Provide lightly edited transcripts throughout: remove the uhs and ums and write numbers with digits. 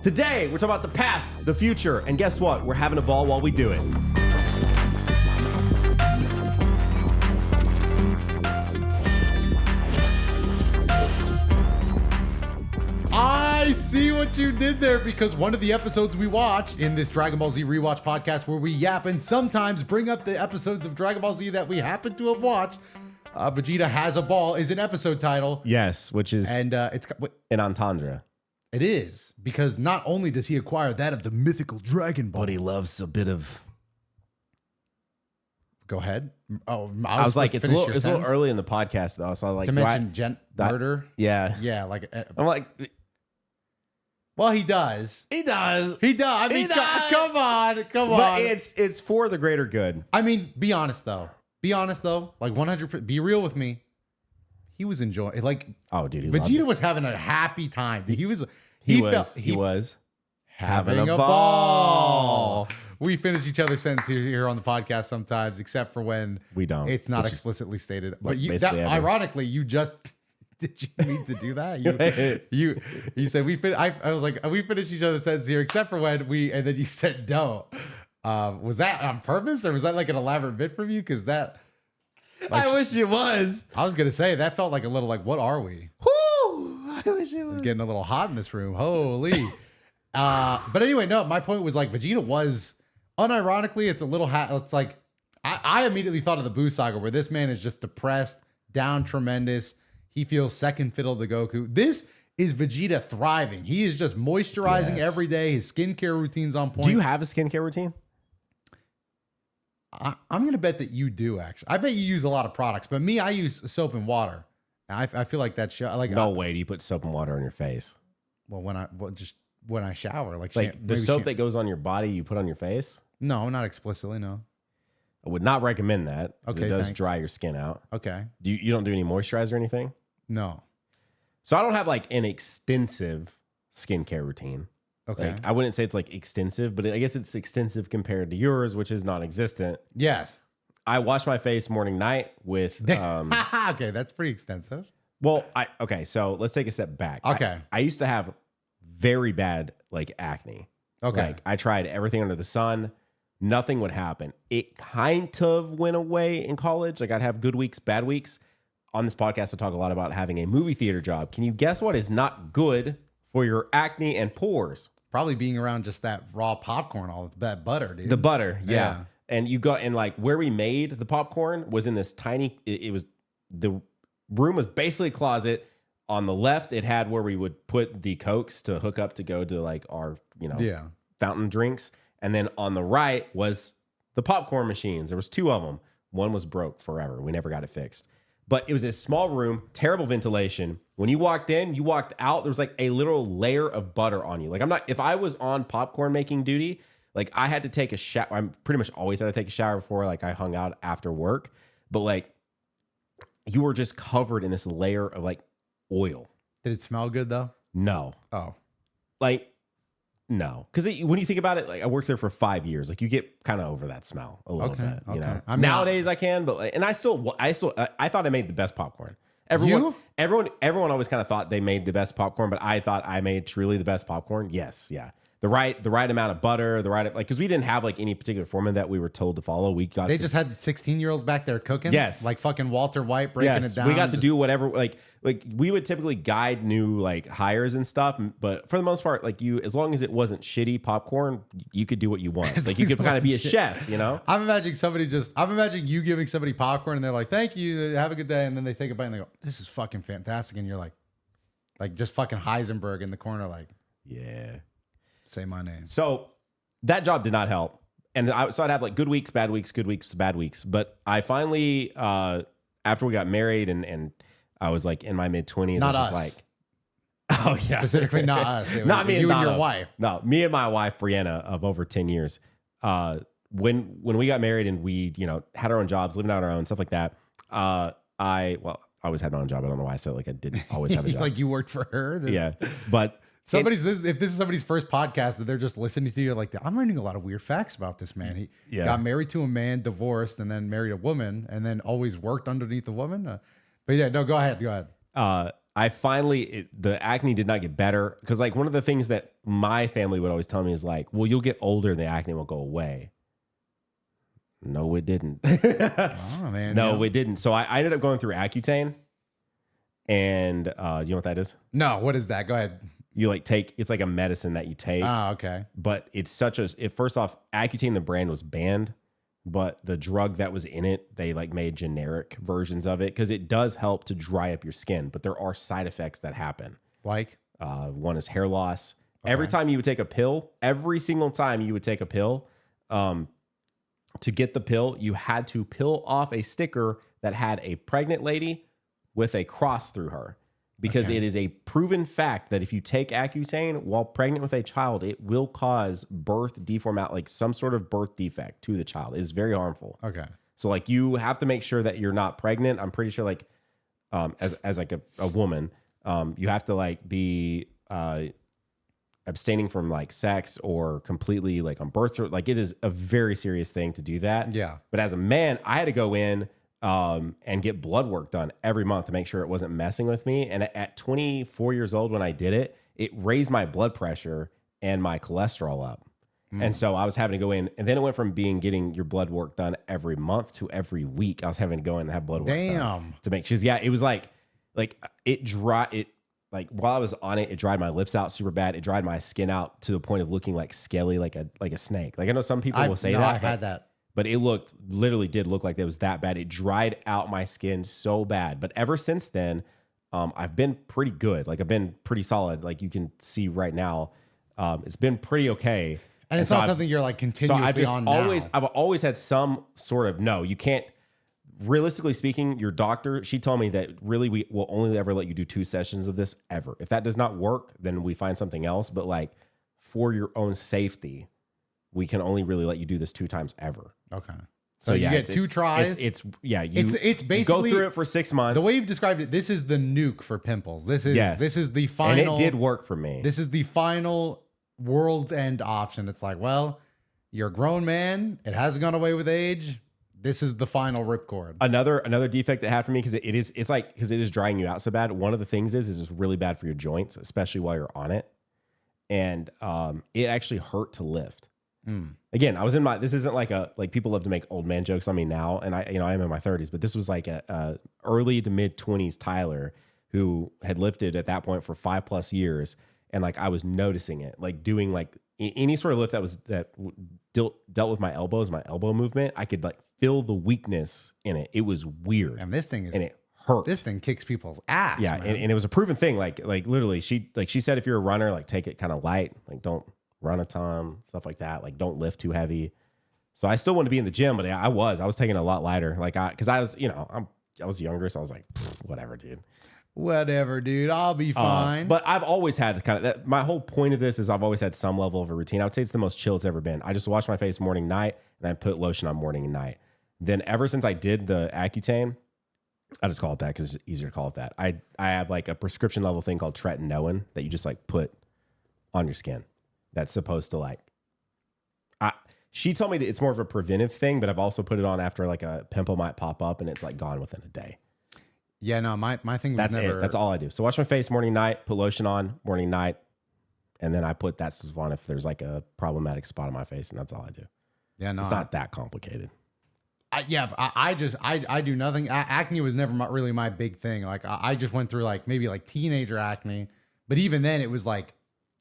Today, we're talking about the past, the future, and guess what? We're having a ball while we do it. I see what you did there, because one of the episodes we watch in this Dragon Ball Z rewatch podcast, where we yap and sometimes bring up the episodes of Dragon Ball Z that we happen to have watched, Vegeta Has a Ball is an episode title. Yes, which is it's an entendre. It is, because not only does he acquire that of the mythical Dragon Ball, But he loves a bit of... Go ahead. Oh, I was like, it's a little early in the podcast, though, so I like... To mention murder? Yeah. Yeah, like... I'm like... Well, he does. He does. He does. I mean, come on. But it's for the greater good. I mean, be honest, though. Like 100%. Be real with me. He was enjoying, like, oh, dude, Vegeta was having a happy time. Dude. He was having a ball. We finish each other's sentences here on the podcast sometimes, except for when we don't. It's not explicitly stated. But ironically, you just did you need to do that? You said I was like, we finish each other's sentences here, except for when and then you said don't. Was that on purpose, or was that like an elaborate bit from you? Because that. Like, I wish it was. I was gonna say that felt like a little like, what are we? Whoo! I wish it was. It's getting a little hot in this room. Holy. But anyway, no. My point was like Vegeta was unironically. It's a little. It's like I immediately thought of the Buu saga, where this man is just depressed, down tremendous. He feels second fiddle to Goku. This is Vegeta thriving. He is just moisturizing every day. His skincare routine's on point. Do you have a skincare routine? I'm going to bet that you do, actually. I bet you use a lot of products, but me, I use soap and water. I feel like that's like no way. Do you put soap and water on your face? Well, when I shower, like the soap that goes on your body, you put on your face. No, not explicitly. No, I would not recommend that. Okay, it does dry your skin out. Okay. You don't do any moisturizer or anything? No. So I don't have like an extensive skincare routine. Okay. Like, I wouldn't say it's like extensive, but I guess it's extensive compared to yours, which is non-existent. Yes. I wash my face morning, night with. Okay, that's pretty extensive. Well, so let's take a step back. Okay. I used to have very bad like acne. Okay. Like I tried everything under the sun. Nothing would happen. It kind of went away in college. Like I'd have good weeks, bad weeks. On this podcast, I talk a lot about having a movie theater job. Can you guess what is not good for your acne and pores? Probably being around just that raw popcorn, all that butter, dude. The butter, yeah. And like where we made the popcorn was in this tiny, it was, the room was basically a closet. On the left, it had where we would put the Cokes to hook up to go to like our, fountain drinks. And then on the right was the popcorn machines. There was two of them. One was broke forever. We never got it fixed. But it was a small room, terrible ventilation. When you walked in, you walked out, there was like a literal layer of butter on you. Like if I was on popcorn making duty, like I had to take a shower. I'm pretty much always had to take a shower before like I hung out after work. But like you were just covered in this layer of like oil. Did it smell good though? No. Oh. Like, no. Because when you think about it, like I worked there for 5 years. Like you get kind of over that smell a little bit. You know? I mean, nowadays I can, but like, and I thought I made the best popcorn. Everyone always kind of thought they made the best popcorn, but I thought I made truly the best popcorn. Yes, yeah. The right amount of butter, because we didn't have like any particular formula that we were told to follow. They just had 16-year-olds back there cooking. Yes, like fucking Walter White breaking it down. We got to do whatever. Like we would typically guide new like hires and stuff, but for the most part, like as long as it wasn't shitty popcorn, you could do what you want. Like you could kind of be a chef, you know. I'm imagining you giving somebody popcorn and they're like, "Thank you, have a good day," and then they take a bite and they go, "This is fucking fantastic," and you're like just fucking Heisenberg in the corner, like, yeah. Say my name. So that job did not help. And so I'd have like good weeks, bad weeks, good weeks, bad weeks. But I finally, after we got married and I was like in my mid-20s, I was just like, oh yeah. Specifically not us. Not me and you and your wife. No, me and my wife, Brianna, of over 10 years. When we got married and we, had our own jobs, living out our own, stuff like that, I always had my own job. I don't know why I said like I didn't always have a job. Like you worked for her? Yeah. But if this is somebody's first podcast that they're just listening to, you're like, I'm learning a lot of weird facts about this man. He got married to a man, divorced, and then married a woman, and then always worked underneath the woman. But yeah, no, go ahead. the acne did not get better because like one of the things that my family would always tell me is like, well, you'll get older and the acne will go away. No, it didn't. Oh man. No, it didn't. So I ended up going through Accutane, and you know what that is? No, what is that? Go ahead. You like take, it's like a medicine that you take. Ah, okay. But it's first off, Accutane, the brand was banned, but the drug that was in it, they like made generic versions of it because it does help to dry up your skin, but there are side effects that happen. Like? One is hair loss. Okay. Every time you would take a pill, every single time you would take a pill, to get the pill, you had to peel off a sticker that had a pregnant lady with a cross through her. Because it is a proven fact that if you take Accutane while pregnant with a child, it will cause birth deformation, like some sort of birth defect to the child. It is very harmful. Okay. So like you have to make sure that you're not pregnant. I'm pretty sure like as like a woman, you have to like be abstaining from like sex or completely like on birth control. Like it is a very serious thing to do that. Yeah. But as a man, I had to go in and get blood work done every month to make sure it wasn't messing with me. And at 24 years old, when I did it, it raised my blood pressure and my cholesterol up. And so I was having to go in, and then it went from getting your blood work done every month to every week. I was having to go in and have blood work done to make sure. Yeah, it was like while I was on it, it dried my lips out super bad. It dried my skin out to the point of looking like scaly, like a snake. Like I know some people will say that. I've had that. But it literally did look like it was that bad. It dried out my skin so bad. But ever since then, I've been pretty good. Like I've been pretty solid. Like you can see right now, it's been pretty okay. And it's not something you're like continuously on now. I've always had some sort of, no, you can't. Realistically speaking, your doctor, she told me that really we will only ever let you do 2 sessions of this ever. If that does not work, then we find something else. But like for your own safety, we can only really let you do this 2 times ever. Okay. So you get 2 tries. It's basically go through it for 6 months. The way you've described it, this is the nuke for pimples. This is the final. And it did work for me. This is the final world's end option. It's like, well, you're a grown man. It hasn't gone away with age. This is the final ripcord. Another defect it had for me because it is drying you out so bad. One of the things is it's really bad for your joints, especially while you're on it, and it actually hurt to lift. Again, I was in this isn't like people love to make old man jokes on me now, and I am in my 30s, but this was like a early to mid 20s Tyler who had lifted at that point for 5+ years, and like I was noticing it, like doing like any sort of lift that dealt with my elbows, my elbow movement, I could like feel the weakness in it. It was weird, and this thing is, and it hurt. This thing kicks people's ass. Yeah, and it was a proven thing. Like literally, she said if you're a runner, like take it kind of light, like don't run a ton, stuff like that. Like don't lift too heavy. So I still want to be in the gym, but I was taking it a lot lighter. Like because I was, I was younger, so I was like, whatever, dude. Whatever, dude. I'll be fine. But I've always had kind of that. My whole point of this is I've always had some level of a routine. I would say it's the most chill it's ever been. I just wash my face morning, night, and I put lotion on morning and night. Then ever since I did the Accutane, I just call it that because it's easier to call it that. I have like a prescription level thing called tretinoin that you just like put on your skin. That's supposed to like. She told me that it's more of a preventive thing, but I've also put it on after like a pimple might pop up and it's like gone within a day. Yeah, no, my thing was That's never... it. That's all I do. So wash my face morning, night, put lotion on morning, night, and then I put that stuff on if there's like a problematic spot on my face, and that's all I do. Yeah, no, it's not that complicated. I do nothing. Acne was never really my big thing. Like I just went through like maybe like teenager acne, but even then it was like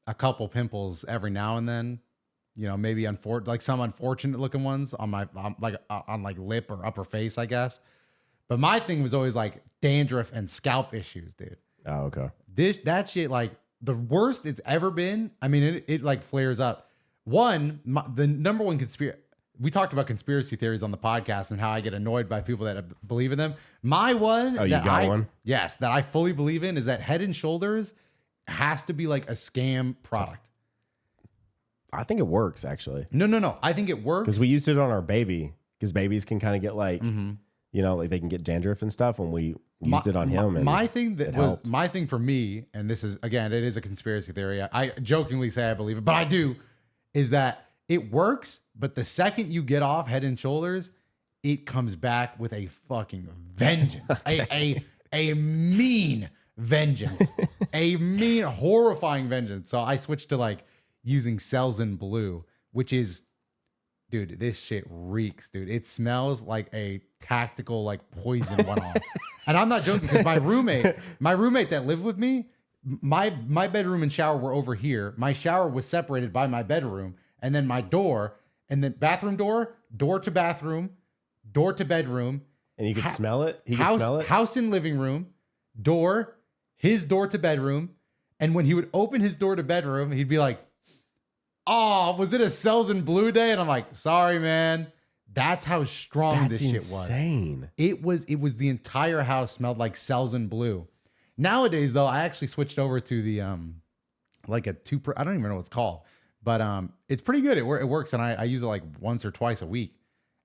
a couple pimples every now and then. Maybe like some unfortunate looking ones on my on lip or upper face, I guess. But my thing was always like dandruff and scalp issues, dude. Oh, okay. That shit, like the worst it's ever been. I mean, it like flares up. The number one conspiracy. We talked about conspiracy theories on the podcast and how I get annoyed by people that believe in them. My one. Oh, you got one? Yes, that I fully believe in is that Head and Shoulders has to be like a scam product. I think it works actually. No. I think it works because we used it on our baby because babies can kind of get like. Mm-hmm. Like they can get dandruff and stuff when we used it on him. And my thing my thing for me, and this is, again, it is a conspiracy theory. I jokingly say I believe it, but I do, is that it works. But the second you get off Head and Shoulders, it comes back with a fucking vengeance, a mean vengeance, a mean, horrifying vengeance. So I switched to like using Selzen Blue, which is, dude, this shit reeks, dude. It smells like a tactical like poison went off. And I'm not joking, because my roommate that lived with me, my bedroom and shower were over here. My shower was separated by my bedroom, and then my door, and then bathroom door to bathroom, door to bedroom. And you could smell it? He could smell it? House and living room, door, his door to bedroom. And when he would open his door to bedroom, he'd be like, oh, was it a Selzen Blue day? And I'm like, sorry, man. That's how strong this shit was. Insane. It was the entire house smelled like Selzen Blue. Nowadays, though, I actually switched over to the like a I don't even know what it's called, but it's pretty good. It works, and I use it like once or twice a week,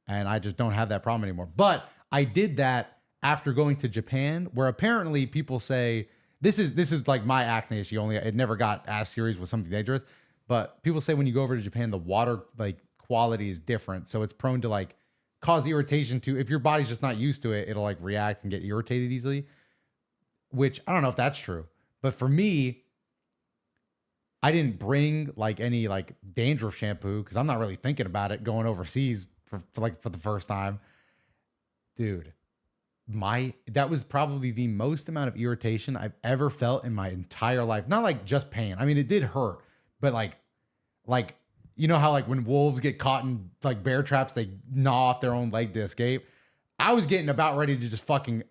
and I just don't have that problem anymore. But I did that after going to Japan, where apparently people say this is like my acne issue. It never got as serious with something dangerous, but people say when you go over to Japan, the water like quality is different, so it's prone to like cause irritation to, if your body's just not used to it, it'll like react and get irritated easily. Which I don't know if that's true, but for me, I didn't bring like any like dandruff shampoo because I'm not really thinking about it going overseas for the first time. Dude, that was probably the most amount of irritation I've ever felt in my entire life. Not like just pain. I mean, it did hurt, but like you know how like when wolves get caught in like bear traps, they gnaw off their own leg to escape. I was getting about ready to just fucking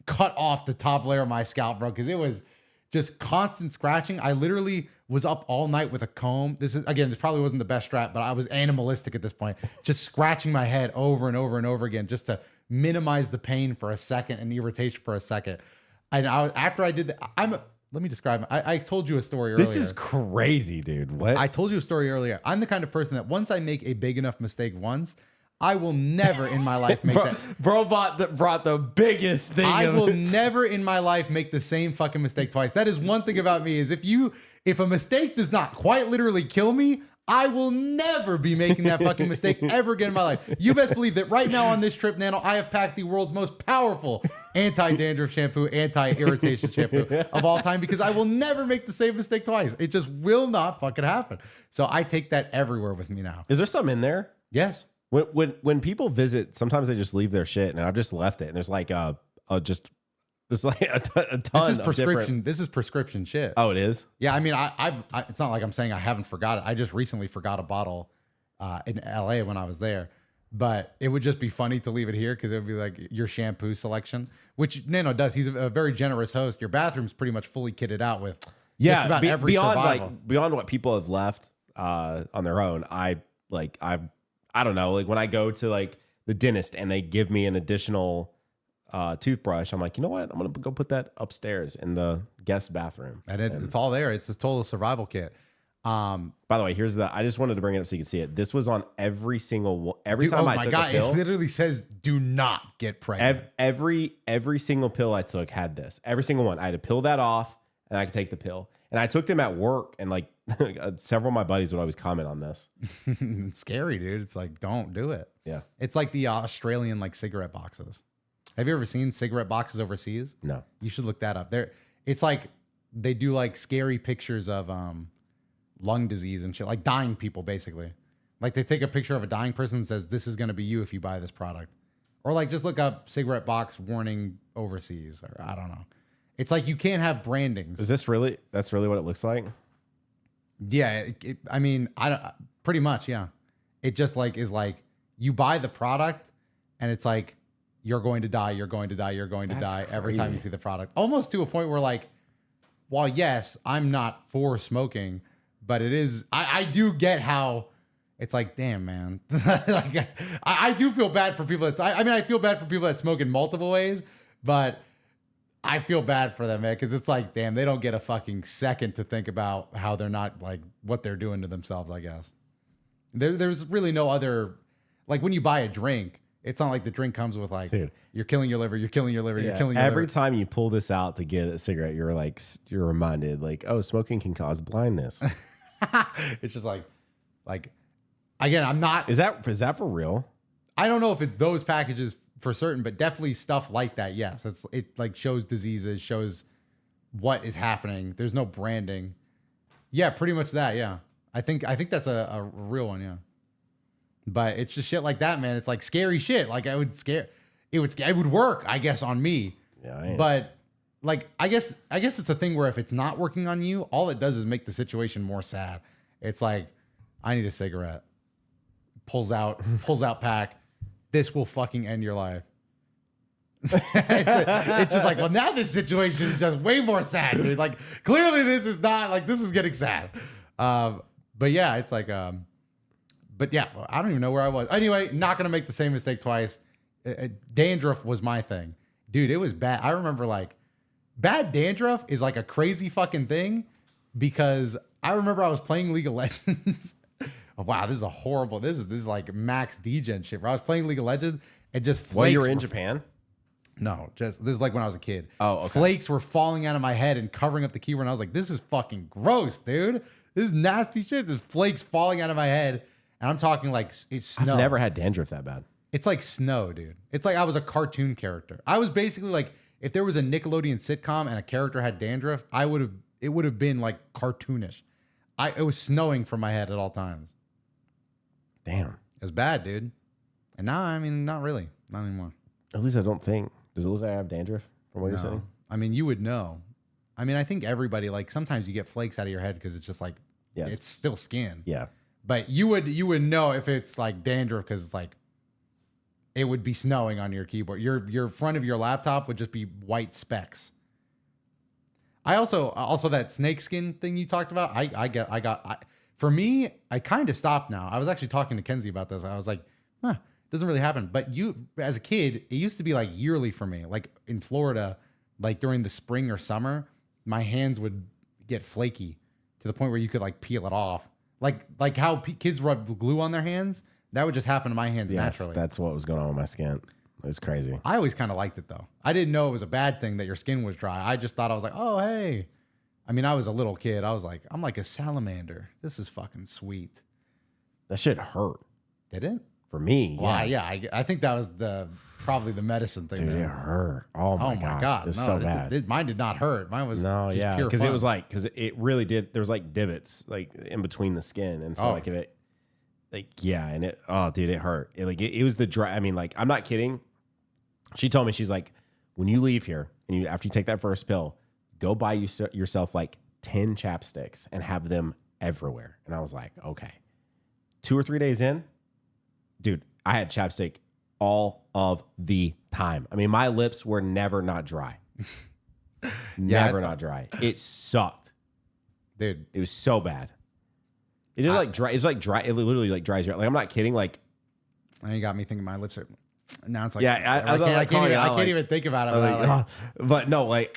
cut off the top layer of my scalp, bro, because it was just constant scratching. I literally was up all night with a comb. This probably wasn't the best strat, but I was animalistic at this point, just scratching my head over and over and over again just to minimize the pain for a second and irritation for a second. And after I did that, let me describe it. I told you a story earlier. This is crazy, dude. What? I told you a story earlier. I'm the kind of person that once I make a big enough mistake once, I will never in my life make that. Bro brought the biggest thing. I will never in my life make the same fucking mistake twice. That is one thing about me, is if a mistake does not quite literally kill me, I will never be making that fucking mistake ever again in my life. You best believe that right now on this trip, Nano, I have packed the world's most powerful anti-dandruff shampoo, anti-irritation shampoo of all time, because I will never make the same mistake twice. It just will not fucking happen. So I take that everywhere with me now. Is there something in there? Yes. When people visit, sometimes they just leave their shit, and I've just left it. And there's like a ton. This is prescription. This is prescription shit. Oh, it is. Yeah, I mean, it's not like I'm saying I haven't forgot it. I just recently forgot a bottle in LA when I was there, but it would just be funny to leave it here because it would be like your shampoo selection, which Nano does. He's a very generous host. Your bathroom's pretty much fully kitted out with just about every survival. Beyond what people have left on their own. I don't know, like when I go to like the dentist and they give me an additional toothbrush, I'm like, you know what? I'm going to go put that upstairs in the guest bathroom. And it's all there. It's this total survival kit. By the way, I just wanted to bring it up so you can see it. This was on every single one. Every time I took a pill. It literally says, do not get pregnant. Every single pill I took had this. Every single one. I had to peel that off and I could take the pill. And I took them at work, and like several of my buddies would always comment on this. It's scary, dude. It's like, don't do it. Yeah. It's like the Australian like cigarette boxes. Have you ever seen cigarette boxes overseas? No. You should look that up. It's like they do like scary pictures of lung disease and shit, like dying people basically. Like they take a picture of a dying person and says, this is going to be you if you buy this product. Or like just look up cigarette box warning overseas, or I don't know. It's like you can't have brandings. That's really what it looks like? Yeah, I mean, pretty much, yeah. It just like is like you buy the product and it's like you're going to die, you're going to die, you're going to die every time you see the product. Almost to a point where like, while yes, I'm not for smoking, but it is, I do get how it's like, damn, man. Like I do feel bad for people I feel bad for people that smoke in multiple ways, but I feel bad for them, man, because it's like, damn, they don't get a fucking second to think about how they're not, like, what they're doing to themselves, I guess. There's really no other, like, when you buy a drink, it's not like the drink comes with, like, dude, you're killing your liver, you're killing your liver, you're killing your liver. Every time you pull this out to get a cigarette, you're reminded, like, oh, smoking can cause blindness. It's just like, again, I'm not. Is that for real? I don't know if it's those packages for certain, but definitely stuff like that. Yes, it like shows diseases, shows what is happening. There's no branding. Yeah, pretty much that. Yeah, I think that's a real one. Yeah, but it's just shit like that, man. It's like scary shit. Like it would work, I guess, on me. Yeah, but like I guess it's a thing where if it's not working on you, all it does is make the situation more sad. It's like, I need a cigarette. Pulls out pack. This will fucking end your life. It's just like, well, now this situation is just way more sad, dude. Like, clearly this is not like, this is getting sad. But yeah, it's like, but yeah, I don't even know where I was. Anyway, not gonna make the same mistake twice. Dandruff was my thing, dude. It was bad. I remember like bad dandruff is like a crazy fucking thing because I remember I was playing League of Legends. Oh, wow, this is a horrible. This is like max degen shit. Where I was playing League of Legends and just flakes. While you were in Japan. No, just this is like when I was a kid. Oh, okay. Flakes were falling out of my head and covering up the keyboard. And I was like, this is fucking gross, dude. This is nasty shit. There's flakes falling out of my head. And I'm talking like it's snow. I've never had dandruff that bad. It's like snow, dude. It's like I was a cartoon character. I was basically like, if there was a Nickelodeon sitcom and a character had dandruff, it would have been like cartoonish. It was snowing from my head at all times. Damn. It was bad, dude. And now, I mean, not really. Not anymore. At least I don't think. Does it look like I have dandruff from what you're saying? I mean, you would know. I mean, I think everybody, like, sometimes you get flakes out of your head because it's just like, it's still skin. Yeah. But you would know if it's like dandruff because it's like, it would be snowing on your keyboard. Your front of your laptop would just be white specks. I also that snake skin thing you talked about. For me, I kind of stopped now. I was actually talking to Kenzie about this. I was like, it doesn't really happen. But as a kid, it used to be like yearly for me. Like in Florida, like during the spring or summer, my hands would get flaky to the point where you could like peel it off. Like how kids rub glue on their hands. That would just happen to my hands naturally. That's what was going on with my skin. It was crazy. I always kind of liked it though. I didn't know it was a bad thing that your skin was dry. I just thought I was like, oh, hey. I mean, I was a little kid. I was like, I'm like a salamander. This is fucking sweet. That shit hurt. Did it? For me, well, yeah. I think that was probably the medicine thing. Dude, it hurt. Oh my god. It was so bad. Mine did not hurt. Mine was pure because fun. it was like, because it really did. There was like divots like in between the skin, and so like if it, like and it, dude, it hurt. It was the dry. I mean, like I'm not kidding. She told me, she's like, when you leave here and after you take that first pill, go buy yourself like 10 chapsticks and have them everywhere. And I was like, okay. 2 or 3 days in, dude, I had chapstick all of the time. I mean, my lips were never not dry. Never not dry. It sucked. Dude. It was so bad. It just like dry. It's like dry. It literally like dries your, like, I'm not kidding. Like, now you got me thinking my lips are, now it's like, I can't even think about it. Like, but no, like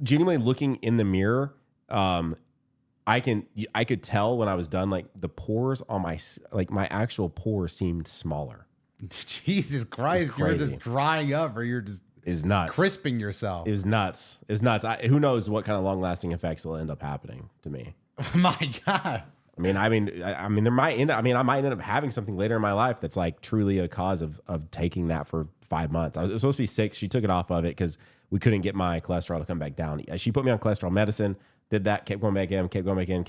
genuinely looking in the mirror, I could tell when I was done, like the pores on my actual pores seemed smaller. Jesus Christ, you're just drying up, or you're just nuts, crisping yourself. It was nuts. Who knows what kind of long lasting effects will end up happening to me? Oh my god. I mean, there might end. I might end up having something later in my life that's like truly a cause of taking that for 5 months. It was supposed to be 6. She took it off of it because we couldn't get my cholesterol to come back down. She put me on cholesterol medicine. Did that, kept going back in,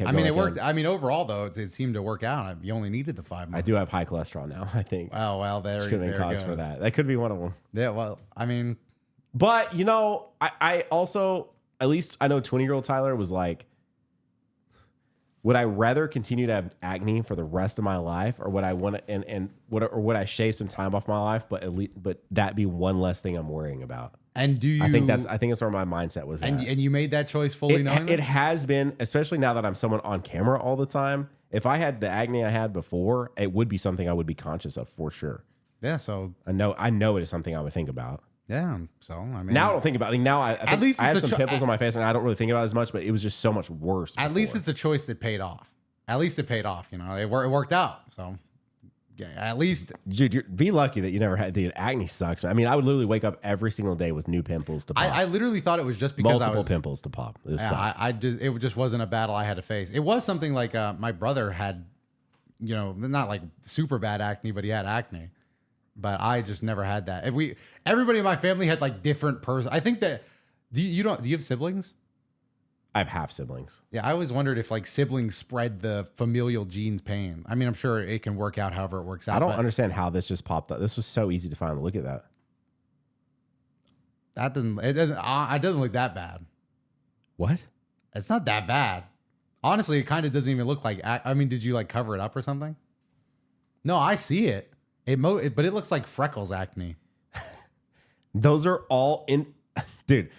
I mean, it worked. I mean, overall though, it seemed to work out. You only needed the 5 months. I do have high cholesterol now, I think. Oh well, there could be cause for that. That could be one of them. Yeah, well, I mean, but you know, I also, at least I know 20-year-old Tyler was like, would I rather continue to have acne for the rest of my life, or would I want to, would I shave some time off my life, but that be one less thing I'm worrying about? And do you? I think that's where my mindset was. And you made that choice fully knowing it has been, especially now that I'm someone on camera all the time. If I had the acne I had before, it would be something I would be conscious of for sure. Yeah. So I know it is something I would think about. Yeah. So I mean, now I don't think about it. Now I at least I have some pimples on my face, and I don't really think about it as much. But it was just so much worse. At least it's a choice that paid off. At least it paid off. You know, it worked out. So. Yeah, at least, dude, be lucky that you never had the acne. Sucks. I mean, I would literally wake up every single day with new pimples to pop. I literally thought it was just because multiple pimples to pop. It just wasn't a battle I had to face. It was something like my brother had, you know, not like super bad acne, but he had acne. But I just never had that. Everybody in my family had like different I think that do you have siblings? I have half siblings. Yeah, I always wondered if like siblings spread the familial genes pain. I mean, I'm sure it can work out however it works out. I don't understand how this just popped up. This was so easy to find. Look at that. It doesn't look that bad. What? It's not that bad. Honestly, it kind of doesn't even look like. I mean, did you like cover it up or something? No, I see it. But it looks like freckles acne. Those are all in, dude.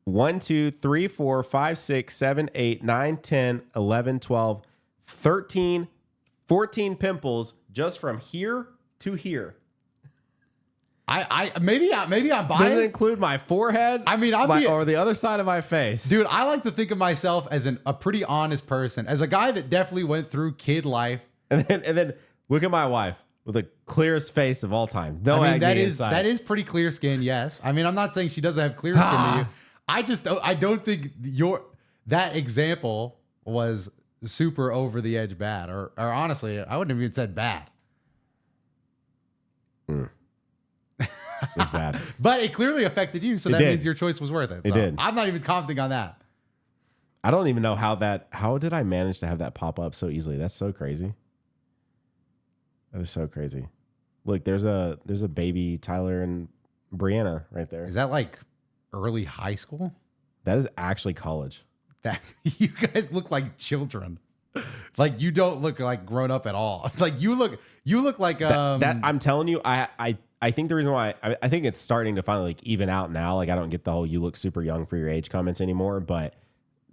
1, 2, 3, 4, 5, 6, 7, 8, 9, 10, 11, 12, 13, 14 pimples just from here to here. Maybe I'm biased. Doesn't include my forehead. I mean, or the other side of my face. Dude, I like to think of myself as a pretty honest person, as a guy that definitely went through kid life. And then look at my wife with the clearest face of all time. No, I mean, acne that is pretty clear skin. Yes, I mean, I'm not saying she doesn't have clear skin to you. I don't think that example was super over the edge bad, or honestly, I wouldn't have even said bad. It's bad. But it clearly affected you, so that means your choice was worth it. It did. I'm not even commenting on that. I don't even know how did I manage to have that pop up so easily? That's so crazy. That is so crazy. Look, there's a baby Tyler and Brianna right there. Is that like early high school? That is actually college. That you guys look like children. Like you don't look like grown up at all. Like you look like that I'm telling you, I think the reason why I think it's starting to finally like even out now. Like I don't get the whole you look super young for your age comments anymore, but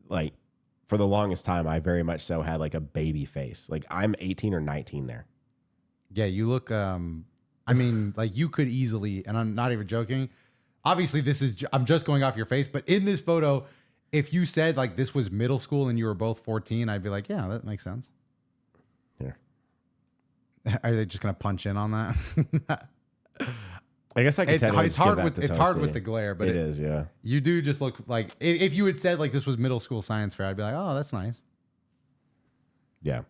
like for the longest time, I very much so had like a baby face. Like I'm 18 or 19 there. Yeah, you look. I mean, like you could easily, and I'm not even joking. Obviously, I'm just going off your face, but in this photo, if you said like this was middle school and you were both 14, I'd be like, yeah, that makes sense. Here. Are they just gonna punch in on that? I guess I could tell it's hard with the glare, but it is, yeah. You do just look like if you had said like this was middle school science fair, I'd be like, oh, that's nice. Yeah.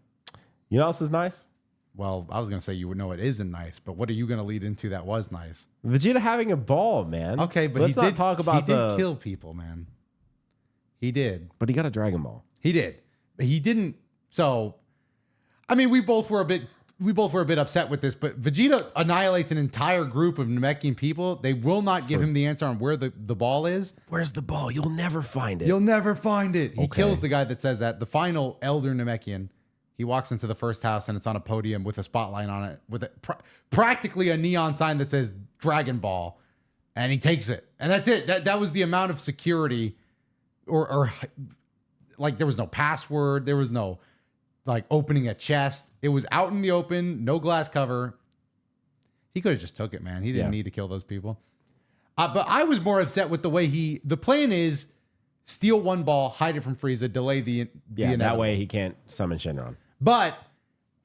You know what else is nice? Well, I was gonna say you would know it isn't nice, but what are you gonna lead into that was nice? Vegeta having a ball, man. Okay, but let's not talk about he did kill people, man. He did. But he got a Dragon Ball. He did. But he didn't. So, I mean, we both were a bit upset with this, but Vegeta annihilates an entire group of Namekian people. They will not give him the answer on where the ball is. Where's the ball? You'll never find it. You'll never find it. He kills the guy that says that. The final Elder Namekian. He walks into the first house and it's on a podium with a spotlight on it, with practically a neon sign that says Dragon Ball, and he takes it, and that's it. That was the amount of security, or like there was no password, there was no like opening a chest. It was out in the open, no glass cover. He could have just took it, man. He didn't need to kill those people. But I was more upset with the way the plan is steal one ball, hide it from Frieza, delay the inevitable. That way he can't summon Shenron. But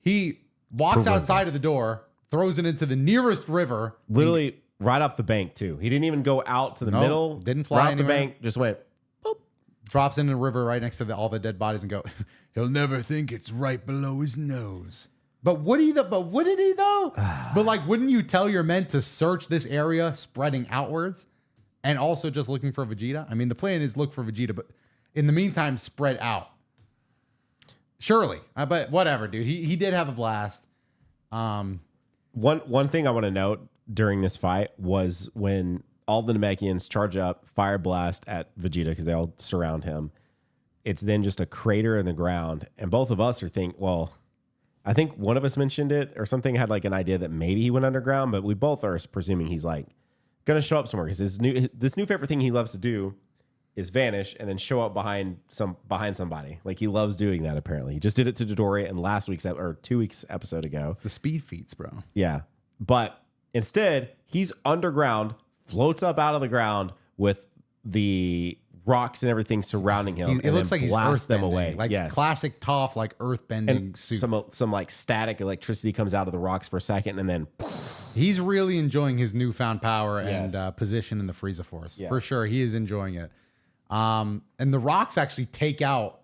he walks outside of the door, throws it into the nearest river. Literally right off the bank, too. He didn't even go out to the middle. Didn't fly right anywhere. off the bank, just went, boop. Drops in the river right next to all the dead bodies and go, he'll never think it's right below his nose. But wouldn't he though? But like, wouldn't you tell your men to search this area spreading outwards and also just looking for Vegeta? I mean, the plan is look for Vegeta, but in the meantime, spread out. Surely. But whatever, dude. He did have a blast. One thing I want to note during this fight was when all the Namekians charge up, fire blast at Vegeta because they all surround him. It's then just a crater in the ground. And both of us are I think one of us mentioned it or something, had like an idea that maybe he went underground, but we both are presuming he's like going to show up somewhere because this new favorite thing he loves to do is vanish and then show up behind somebody. Like he loves doing that. Apparently, he just did it to Dodoria in last week's or 2 weeks episode ago. It's the speed feats, bro. Yeah, but instead he's underground, floats up out of the ground with the rocks and everything surrounding him. It looks like he's blasts them earthbending, away. like classic Toph, like earthbending suit. Some like static electricity comes out of the rocks for a second, and then he's really enjoying his newfound power and position in the Frieza Force for sure. He is enjoying it. And the rocks actually take out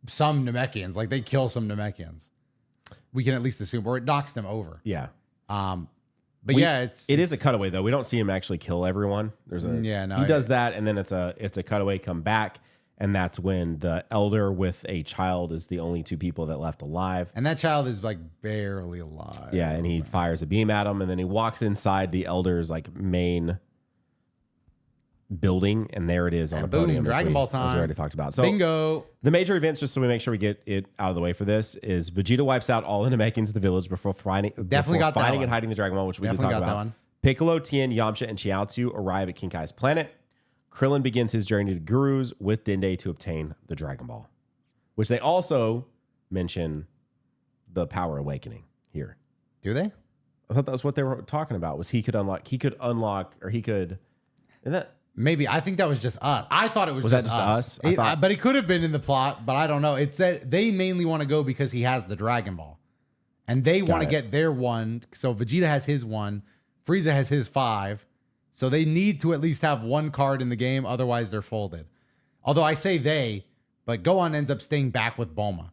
some Namekians, like they kill some Namekians. We can at least assume, or it knocks them over. Yeah. But it is a cutaway though. We don't see him actually kill everyone. He does that, and then it's a cutaway. Come back, And that's when the elder with a child is the only two people that left alive. And that child is like barely alive. Yeah, and he fires a beam at him, and then he walks inside the elder's like main building, and there it is on And a boom, podium. Dragon Ball time. As we already talked about. So Bingo. the major events, just so we make sure we get it out of the way for this, is Vegeta wipes out all the Namekians of the village before finding and hiding the Dragon Ball, which we did talk about. Piccolo, Tien, Yamcha, and Chiaotzu arrive at King Kai's planet. Krillin begins his journey to Guru's with Dende to obtain the Dragon Ball, which they also mention the Power Awakening here. Do they? I thought that was what they were talking about. Was he could unlock, or he could. Isn't that? Maybe. I think that was just us. I thought it was that just us? But it could have been in the plot, but I don't know. It said they mainly want to go because he has the Dragon Ball. And they want to get their one. So Vegeta has his one. Frieza has his 5. So they need to at least have one card in the game. Otherwise, they're folded. Although I say they, but Gohan ends up staying back with Bulma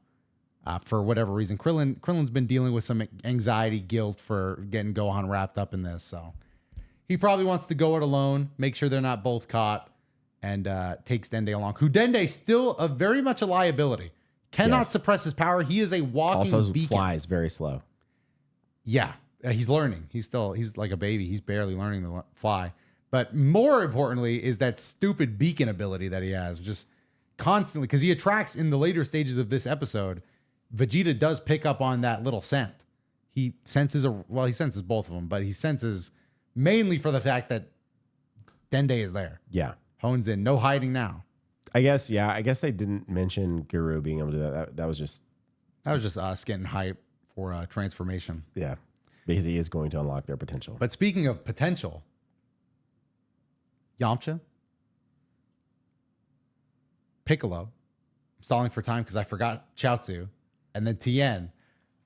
for whatever reason. Krillin's been dealing with some anxiety, guilt for getting Gohan wrapped up in this. So he probably wants to go it alone, make sure they're not both caught, and takes Dende along. Who Dende's still very much a liability. Cannot suppress his power. He is a walking beacon. Flies very slow. Yeah. He's learning. He's like a baby. He's barely learning to fly. But more importantly is that stupid beacon ability that he has, just constantly, because he attracts in the later stages of this episode. Vegeta does pick up on that little scent. He senses he senses both of them, but he senses mainly for the fact that Dende is there. Yeah. Hones in. No hiding now. I guess they didn't mention Guru being able to do that. That was just us getting hype for transformation. Yeah. Because he is going to unlock their potential. But speaking of potential, Yamcha, Piccolo, stalling for time because I forgot Chiaotzu, and then Tien,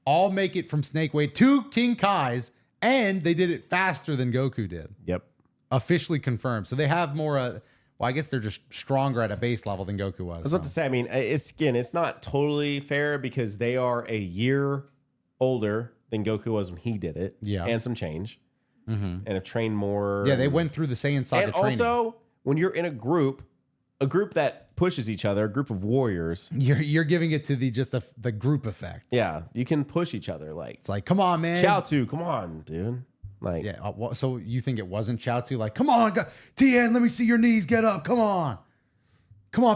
all make it from Snake Way to King Kai's, and they did it faster than Goku did. Yep. Officially confirmed. So they have more, well, I guess they're just stronger at a base level than Goku was. I was about to say, I mean, it's not totally fair because they are a year older than Goku was when he did it. Yeah. And some change. Mm-hmm. And have trained more. Yeah, they went through the Saiyan saga and training. Also, when you're in a group that pushes each other, a group of warriors. You're giving it to the group effect. Yeah, you can push each other. Like, it's like, come on, man. Chiaotzu, come on, dude. Like, yeah. So you think it wasn't Chiaotzu? Like, come on, Tien, let me see your knees. Get up. Come on,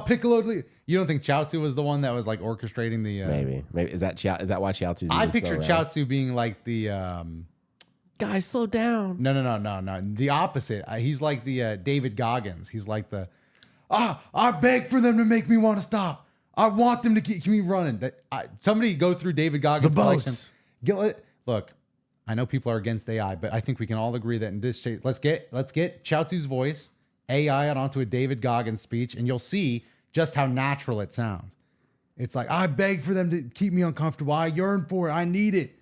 Piccolo. You don't think Chiaotzu was the one that was like orchestrating the? Maybe is that why Chiaotzu's? I picture Chiaotzu being like the. Guys, slow down. No. The opposite. He's like the David Goggins. He's like the. I beg for them to make me want to stop. I want them to keep me running. Somebody go through David Goggins' collection. Look, I know people are against AI, but I think we can all agree that in this case, let's get Chiaotzu's voice, AI onto a David Goggins speech, and you'll see just how natural it sounds. It's like, I beg for them to keep me uncomfortable. I yearn for it. I need it.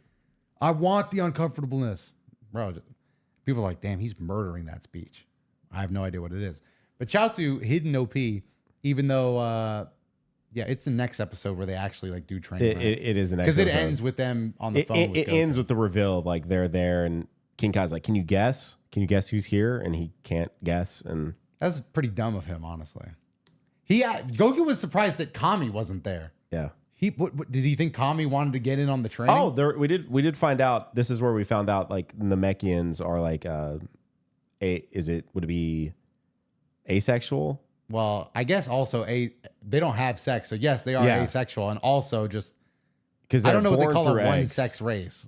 I want the uncomfortableness. Bro, people are like, damn, he's murdering that speech. I have no idea what it is. But Chiaotzu, hidden OP, even though, it's the next episode where they actually like do training. It is the next episode. Because it ends with them on the phone. It ends with the reveal of like they're there and King Kai's like, can you guess? Can you guess who's here? And he can't guess. And that's pretty dumb of him, honestly. Goku was surprised that Kami wasn't there. Yeah. Did he think Kami wanted to get in on the training? Oh, we did find out. This is where we found out like the Namekians are like would it be asexual? Well, I guess also they don't have sex, so yes, they are asexual, and also just because I don't know what they call a one-sex race.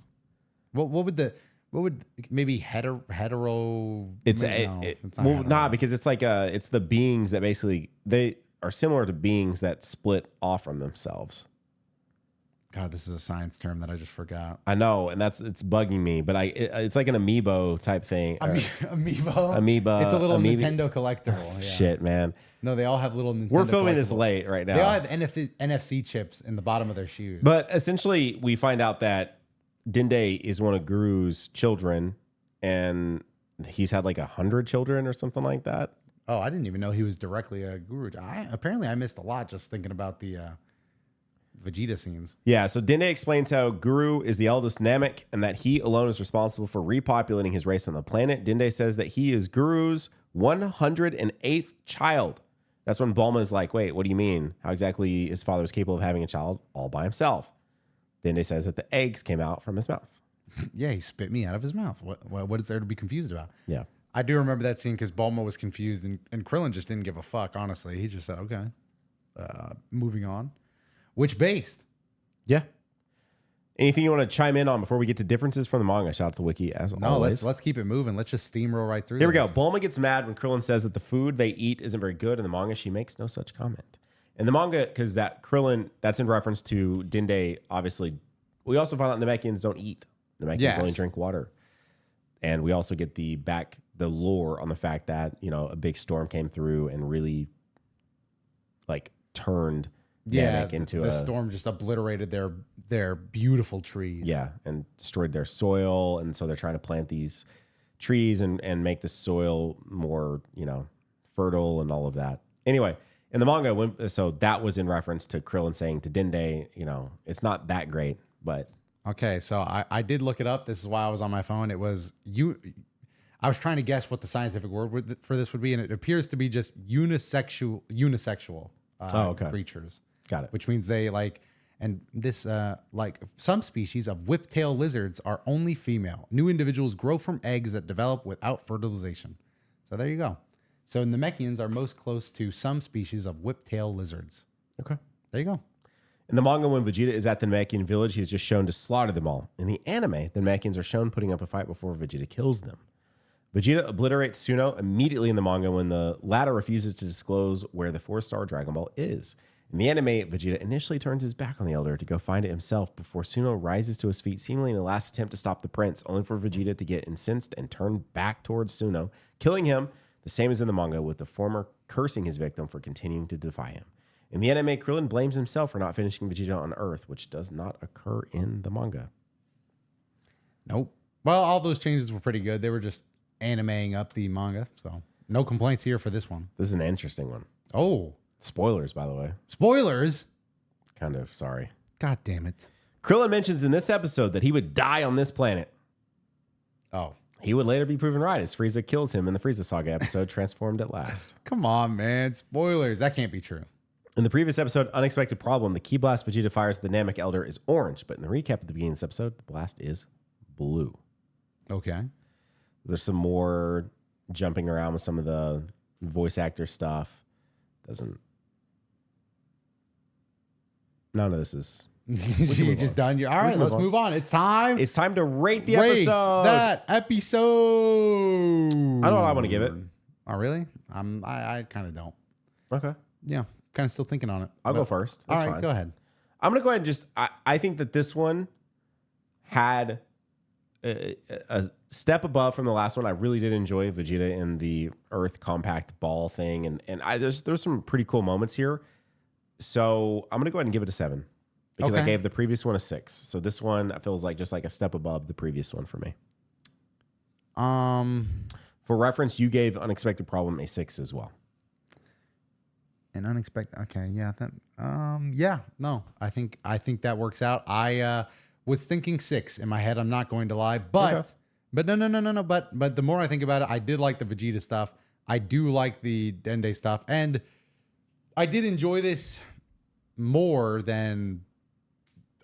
What would maybe hetero? It's because it's like it's the beings that basically they are similar to beings that split off from themselves. God, this is a science term that I just forgot. I know, and it's bugging me. But it's like an amiibo type thing. Amiibo. It's a little Nintendo collectible. Yeah. Shit, man. No, they all have little Nintendo. We're filming this late right now. They all have NFC chips in the bottom of their shoes. But essentially, we find out that Dende is one of Guru's children, and he's had like 100 children or something like that. Oh, I didn't even know he was directly a Guru. Apparently, I missed a lot just thinking about the Vegeta scenes. Yeah, so Dende explains how Guru is the eldest Namek and that he alone is responsible for repopulating his race on the planet. Dende says that he is Guru's 108th child, That's when Bulma is like, wait, what do you mean? How exactly his father is capable of having a child all by himself? Dende says that the eggs came out from his mouth. Yeah, he spit me out of his mouth. What is there to be confused about? Yeah. I do remember that scene because Bulma was confused and Krillin just didn't give a fuck, honestly. He just said, okay, moving on. Which based? Yeah. Anything you want to chime in on before we get to differences from the manga? Shout out to the wiki as always. Let's keep it moving. Let's just steamroll right through Here we go. Bulma gets mad when Krillin says that the food they eat isn't very good. In the manga, she makes no such comment. In the manga, because that Krillin, that's in reference to Dende, obviously. We also find out Namekians don't eat. Namekians only drink water. And we also get the lore on the fact that, a big storm came through and really turned Namek into the storm just obliterated their beautiful trees. Yeah, and destroyed their soil. And so they're trying to plant these trees and make the soil more, fertile and all of that. Anyway, in the manga, so that was in reference to Krillin saying to Dende, it's not that great, but... Okay, so I did look it up. This is why I was on my phone. It was I was trying to guess what the scientific word for this would be, and it appears to be just unisexual creatures. Got it. Which means they some species of whiptail lizards are only female. New individuals grow from eggs that develop without fertilization. So there you go. So Namekians are most close to some species of whiptail lizards. Okay. There you go. In the manga, when Vegeta is at the Namekian village, he's just shown to slaughter them all. In the anime, the Namekians are shown putting up a fight before Vegeta kills them. Vegeta obliterates Suno immediately in the manga when the latter refuses to disclose where the 4-star Dragon Ball is. In the anime, Vegeta initially turns his back on the Elder to go find it himself before Suno rises to his feet, seemingly in a last attempt to stop the prince, only for Vegeta to get incensed and turn back towards Suno, killing him, the same as in the manga, with the former cursing his victim for continuing to defy him. In the anime, Krillin blames himself for not finishing Vegeta on Earth, which does not occur in the manga. Nope. Well, all those changes were pretty good. They were just animeing up the manga, so no complaints here for this one. This is an interesting one. Oh. Spoilers, by the way. Spoilers? Kind of, sorry. God damn it. Krillin mentions in this episode that he would die on this planet. Oh. He would later be proven right as Frieza kills him in the Frieza Saga episode, Transformed at Last. Come on, man. Spoilers. That can't be true. In the previous episode, Unexpected Problem, the key blast Vegeta fires at the Namek Elder is orange, but in the recap at the beginning of this episode, the blast is blue. Okay. There's some more jumping around with some of the voice actor stuff. None of this is... You're just done. All right, let's move on. It's time. It's time to rate the episode. That episode. I know what I want to give it. Oh, really? I kind of don't. Okay. Yeah, kind of still thinking on it. I'll go first. That's fine. Go ahead. I'm going to go ahead and just... I think that this one had a step above from the last one. I really did enjoy Vegeta in the Earth compact ball thing. And there's some pretty cool moments here. So I'm going to go ahead and give it a 7. Because I gave the previous one a 6. So this one feels like just like a step above the previous one for me. For reference, you gave Unexpected Problem a 6 as well. An unexpected. Okay, yeah. Yeah. No, I think that works out. I was thinking 6 in my head. I'm not going to lie, but no. But the more I think about it, I did like the Vegeta stuff. I do like the Dende stuff, and I did enjoy this more than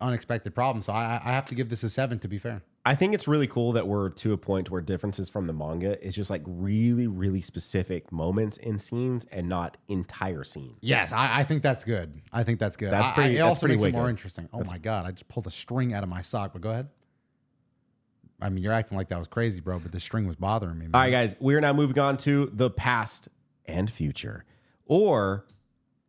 Unexpected Problem. So I have to give this a 7 to be fair. I think it's really cool that we're to a point where differences from the manga is just like really, really specific moments in scenes and not entire scenes. Yes, I think that's good. That's pretty. It also makes it more good. interesting. Oh my God, I just pulled a string out of my sock. But go ahead. I mean, you're acting like that was crazy, bro. But the string was bothering me, man. All right, guys, we are now moving on to the past and future, or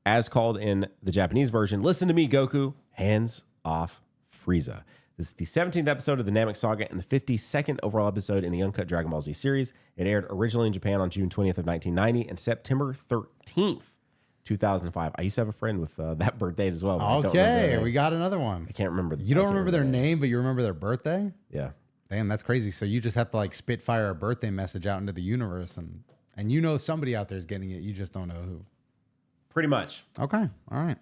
as called in the Japanese version, "Listen to me, Goku. Hands off, Frieza." This is the 17th episode of the Namek Saga and the 52nd overall episode in the Uncut Dragon Ball Z series. It aired originally in Japan on June 20th of 1990 and September 13th, 2005. I used to have a friend with that birth date as well. Okay, we got another one. I can't remember. You don't remember their name, but you remember their birthday? Yeah. Damn, that's crazy. So you just have to like spitfire a birthday message out into the universe, and you know somebody out there is getting it. You just don't know who. Pretty much. Okay. All right.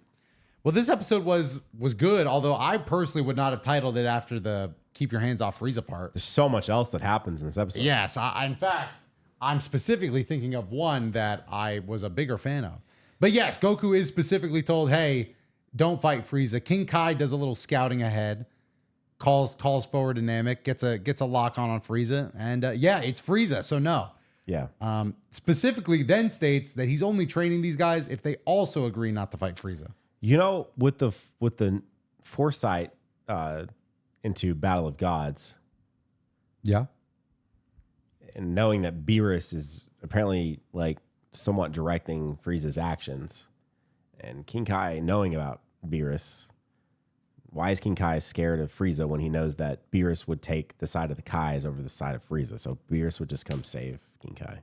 Well, this episode was good, although I personally would not have titled it after the "Keep Your Hands Off Frieza" part. There's so much else that happens in this episode. Yes, in fact, I'm specifically thinking of one that I was a bigger fan of. But yes, Goku is specifically told, hey, don't fight Frieza. King Kai does a little scouting ahead, calls forward to Namek, gets a lock on Frieza, and it's Frieza, so no. Yeah. Specifically then states that he's only training these guys if they also agree not to fight Frieza. You know, with the foresight into Battle of Gods, yeah, and knowing that Beerus is apparently like somewhat directing Frieza's actions, and King Kai knowing about Beerus, why is King Kai scared of Frieza when he knows that Beerus would take the side of the Kais over the side of Frieza? So Beerus would just come save King Kai.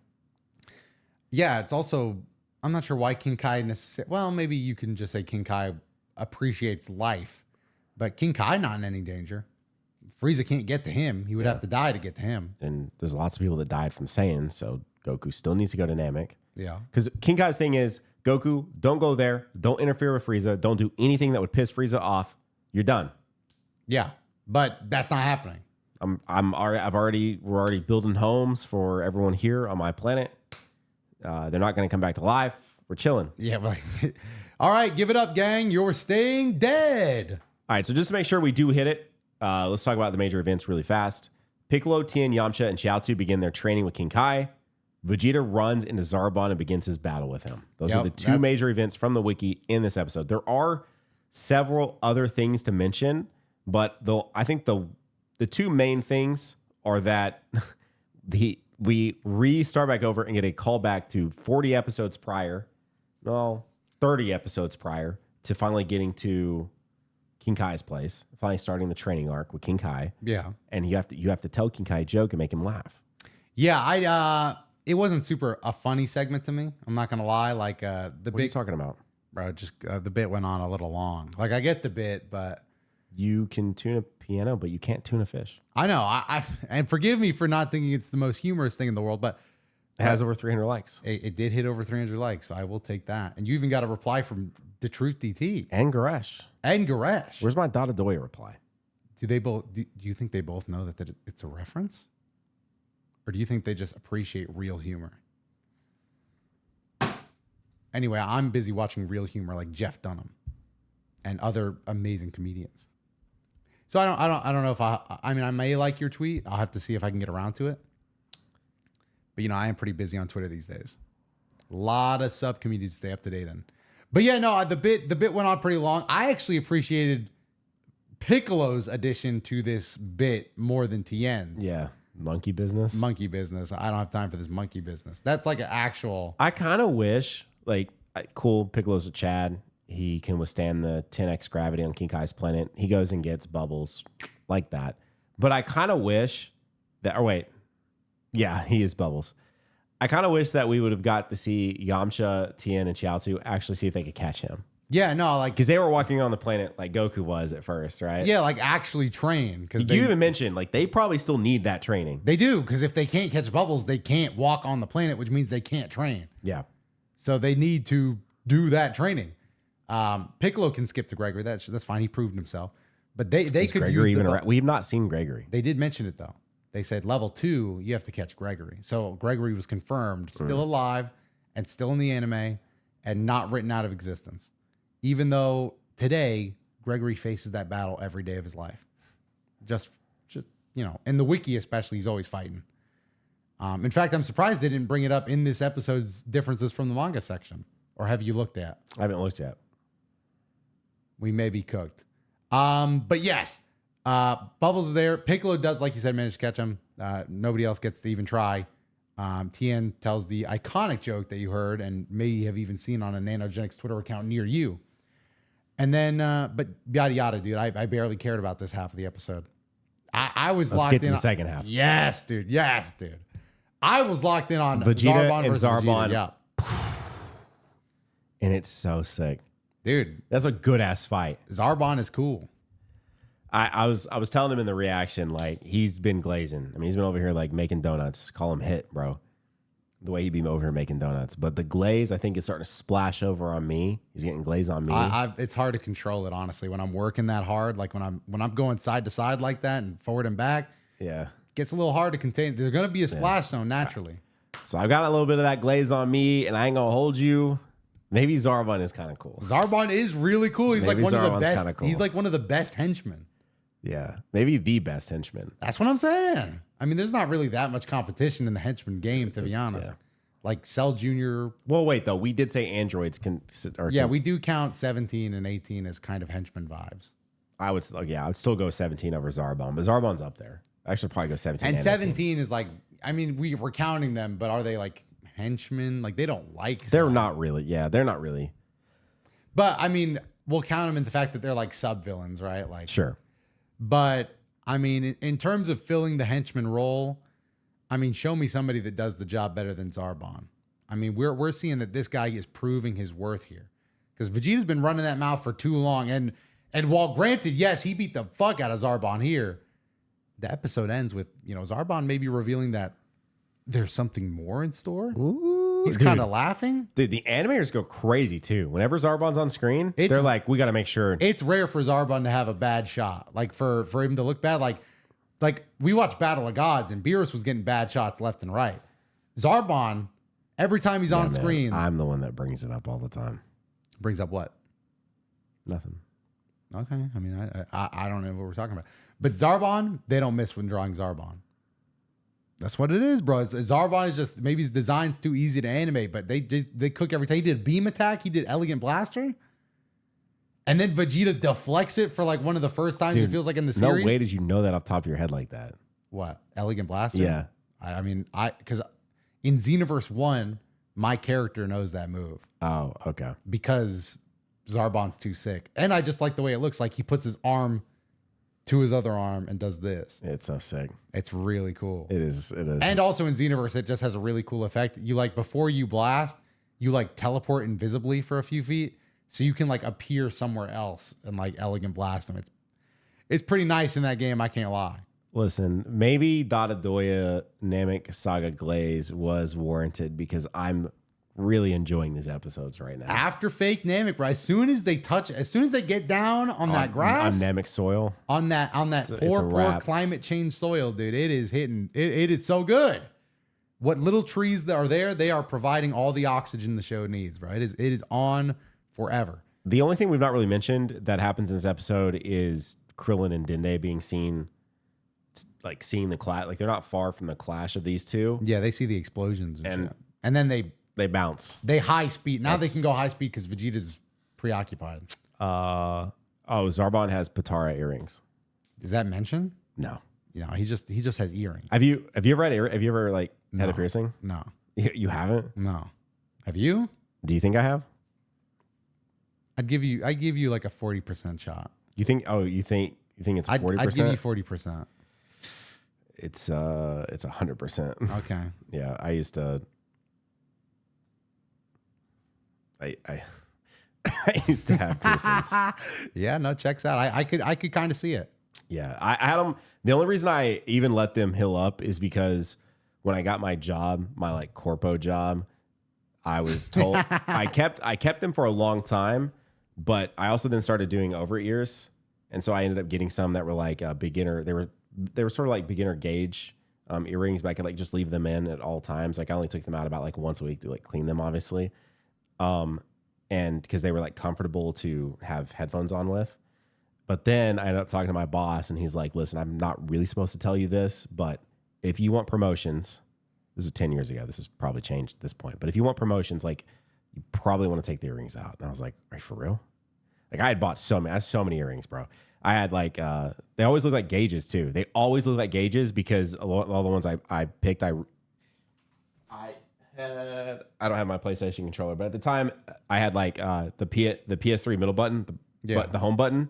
Yeah, it's also, I'm not sure why King Kai necessarily, well, maybe you can just say King Kai appreciates life, but King Kai not in any danger. Frieza can't get to him. He would have to die to get to him. And there's lots of people that died from Saiyan, so Goku still needs to go to Namek. Yeah. Because King Kai's thing is, Goku, don't go there. Don't interfere with Frieza. Don't do anything that would piss Frieza off. You're done. Yeah, but that's not happening. We're already building homes for everyone here on my planet. They're not going to come back to life. We're chilling. Yeah. But all right, give it up, gang. You're staying dead. All right, so just to make sure we do hit it, let's talk about the major events really fast. Piccolo, Tien, Yamcha, and Chiaotzu begin their training with King Kai. Vegeta runs into Zarbon and begins his battle with him. Those are the two major events from the wiki in this episode. There are several other things to mention, but I think the two main things are that we restart back over and get a callback to 40 episodes prior, 30 episodes prior to finally getting to King Kai's place, finally starting the training arc with King Kai. Yeah. And you have to tell King Kai a joke and make him laugh. Yeah, it wasn't super a funny segment to me. I'm not gonna lie. Like What are you talking about? Bro, just the bit went on a little long. Like I get the bit, but you can tune a piano, but you can't tune a fish. I know. I and forgive me for not thinking it's the most humorous thing in the world, but it has over 300 likes. It did hit over 300 likes, so I will take that. And you even got a reply from the Truth DT and Garesh. Where's my Dotodoya reply? Do they both? Do you think they both know that it's a reference, or do you think they just appreciate real humor? Anyway, I'm busy watching real humor like Jeff Dunham and other amazing comedians. So I don't know if I mean, I may like your tweet. I'll have to see if I can get around to it. But I am pretty busy on Twitter these days. A lot of sub communities to stay up to date in. But yeah, no, the bit went on pretty long. I actually appreciated Piccolo's addition to this bit more than Tien's. Yeah. Monkey business. I don't have time for this monkey business. That's like an actual. I kind of wish, cool, Piccolo's a Chad. He can withstand the 10x gravity on King Kai's planet. He goes and gets bubbles like that. But I kind of wish that, yeah, he is bubbles. I kind of wish that we would have got to see Yamcha, Tien, and Chiaotzu actually see if they could catch him. Yeah, no, because they were walking on the planet like Goku was at first, right? Yeah, actually train. Because you even mentioned they probably still need that training. They do, because if they can't catch bubbles, they can't walk on the planet, which means they can't train. Yeah. So they need to do that training. Piccolo can skip to Gregory. That's fine. He proved himself. But they could Gregory use we have not seen Gregory. They did mention it though. They said level 2, you have to catch Gregory. So Gregory was confirmed, still alive and still in the anime and not written out of existence. Even though today Gregory faces that battle every day of his life. Just in the wiki especially, he's always fighting. In fact, I'm surprised they didn't bring it up in this episode's differences from the manga section. Or have you looked at? I haven't looked yet. We may be cooked. But yes, Bubbles is there. Piccolo does, like you said, manage to catch him. Nobody else gets to even try. Tien tells the iconic joke that you heard and may have even seen on a Nanogenix Twitter account near you. And then, but yada yada, dude. I barely cared about this half of the episode. I was locked in. Let's get to the second half. Yes, dude. Yes, dude. I was locked in on Vegeta Zarbon and versus Zarbon. Vegeta. Yeah. And it's so sick. Dude. That's a good ass fight. Zarbon is cool. I was telling him in the reaction, he's been glazing. I mean, he's been over here making donuts. Call him hit, bro. The way he'd be over here making donuts. But the glaze, I think, is starting to splash over on me. He's getting glaze on me. It's hard to control it, honestly. When I'm working that hard, when I'm going side to side like that and forward and back, yeah, it gets a little hard to contain. There's gonna be a splash zone naturally. So I've got a little bit of that glaze on me, and I ain't gonna hold you. Maybe Zarbon is kind of cool. Zarbon is really cool. He's Maybe like one of the Zarbon's best. kinda cool. He's like one of the best henchmen. Yeah, maybe the best henchman. That's what I'm saying. I mean, there's not really that much competition in the henchman game, to be honest. Yeah. Like Cell Jr. Well, wait though. We did say androids can. We do count 17 and 18 as kind of henchman vibes. I would still go 17 over Zarbon, but Zarbon's up there. I should probably go 17. And 18. 17 is like, I mean, we're counting them, but are they like henchmen? Like they don't like. They're Cell. not really. Yeah, they're not really. But I mean, we'll count them in the fact that they're like sub villains, right? Like Sure. But I mean, in terms of filling the henchman role, I mean, show me somebody that does the job better than Zarbon. I mean, we're seeing that this guy is proving his worth here, because Vegeta's been running that mouth for too long. And while granted, yes, he beat the fuck out of Zarbon here, the episode ends with Zarbon maybe revealing that there's something more in store. Ooh, He's kind of laughing. Dude, the animators go crazy too. Whenever Zarbon's on screen, they're like, we got to make sure. It's rare for Zarbon to have a bad shot. Like for him to look bad. Like we watched Battle of Gods and Beerus was getting bad shots left and right. Zarbon, every time he's on screen. I'm the one that brings it up all the time. Brings up what? Nothing. Okay. I mean, I don't know what we're talking about. But Zarbon, they don't miss when drawing Zarbon. That's what it is, bro. Zarbon is just, maybe his design's too easy to animate, but they cook every time. He did Beam Attack, he did Elegant Blaster, and then Vegeta deflects it for like one of the first times it feels like in the series. No way did you know that off the top of your head like that. What? Elegant Blaster? Yeah. I mean, because in Xenoverse 1, my character knows that move. Oh, okay. Because Zarbon's too sick. And I just like the way it looks. Like he puts his arm to his other arm and does this. It's so sick. It's really cool. It is. And also in Xenoverse, it just has a really cool effect. You like, before you blast, you like teleport invisibly for a few feet, so you can like appear somewhere else and like elegant blast them. It's pretty nice in that game, I can't lie. Listen, maybe Dotodoya Namek Saga Glaze was warranted, because I'm really enjoying these episodes right now. After fake Namek, bro, as soon as they get down on that grass, on Namek soil, on that poor climate change soil, dude, it is hitting. It is so good. What little trees that are there, they are providing all the oxygen the show needs, bro. It is on forever. The only thing we've not really mentioned that happens in this episode is Krillin and Dende being seen, like seeing the clash. Like they're not far from the clash of these two. Yeah, they see the explosions and shit. And then they bounce. They high speed. Now they can go high speed because Vegeta's preoccupied. Zarbon has Patara earrings. Is that mentioned? No. Yeah, he just has earrings. Have you ever like had a piercing? No. You haven't? No. Have you? Do you think I have? I give you like a 40% shot. You think it's 40%? I'd give you 40%. It's 100%. Okay. Yeah, I used to I used to have piercings. Yeah, no, checks out. I could kind of see it. Yeah, I had them. The only reason I even let them heal up is because when I got my job, my like corpo job, I was told I kept them for a long time, but I also then started doing over ears, and so I ended up getting some that were like a beginner. They were sort of like beginner gauge earrings, but I could like just leave them in at all times. Like I only took them out about like once a week to like clean them, obviously. And because they were like comfortable to have headphones on with. But then I ended up talking to my boss, and he's like, listen, I'm not really supposed to tell you this, but if you want promotions, this is 10 years ago, this has probably changed at this point, but if you want promotions, like you probably want to take the earrings out. And I was like, are you for real? Like I had so many earrings, bro. I had like, they always look like gauges too. They always look like gauges because all the ones I picked, I don't have my PlayStation controller, but at the time I had like the PS3 middle button, the home button.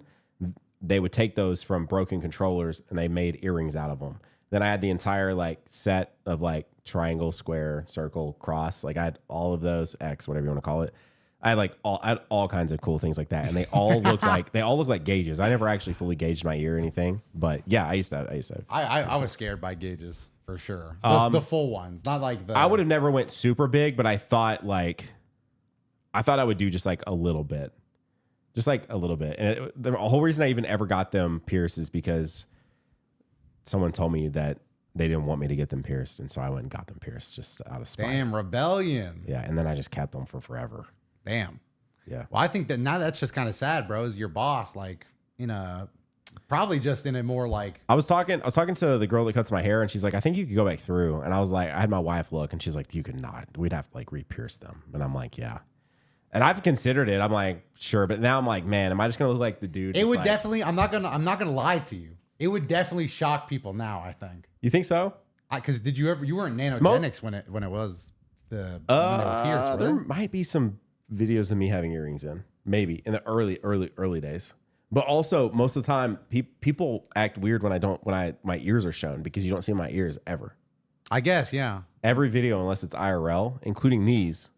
They would take those from broken controllers and they made earrings out of them. Then I had the entire like set of like triangle, square, circle, cross. Like I had all of those, X, whatever you want to call it. I had all kinds of cool things like that, and they all look like gauges. I never actually fully gauged my ear or anything, but yeah, I used to. I was scared by gauges for sure. The full ones, not like the. I would have never went super big, but I thought I would do just like a little bit. Just like a little bit. And the whole reason I even ever got them pierced is because someone told me that they didn't want me to get them pierced. And so I went and got them pierced just out of spite. Damn, rebellion. Yeah. And then I just kept them for forever. Damn. Yeah. Well, I think that now that's just kind of sad, bro. Is your boss like probably just in a more like I was talking to the girl that cuts my hair, and she's like, I think you could go back through. And I was like, I had my wife look, and she's like, you could not. We'd have to like re-pierce them. And I'm like, yeah. And I've considered it. I'm like, sure, but now I'm like, man, am I just gonna look like the dude? it would like, definitely. I'm not gonna lie to you. It would definitely shock people now. I think. You think so? Because did you ever? You weren't Nanogenix when it was the when they were pierced, There right? might be some videos of me having earrings in, maybe in the early days. But also, most of the time, people act weird when my ears are shown because you don't see my ears ever. I guess, yeah. Every video, unless it's IRL, including these,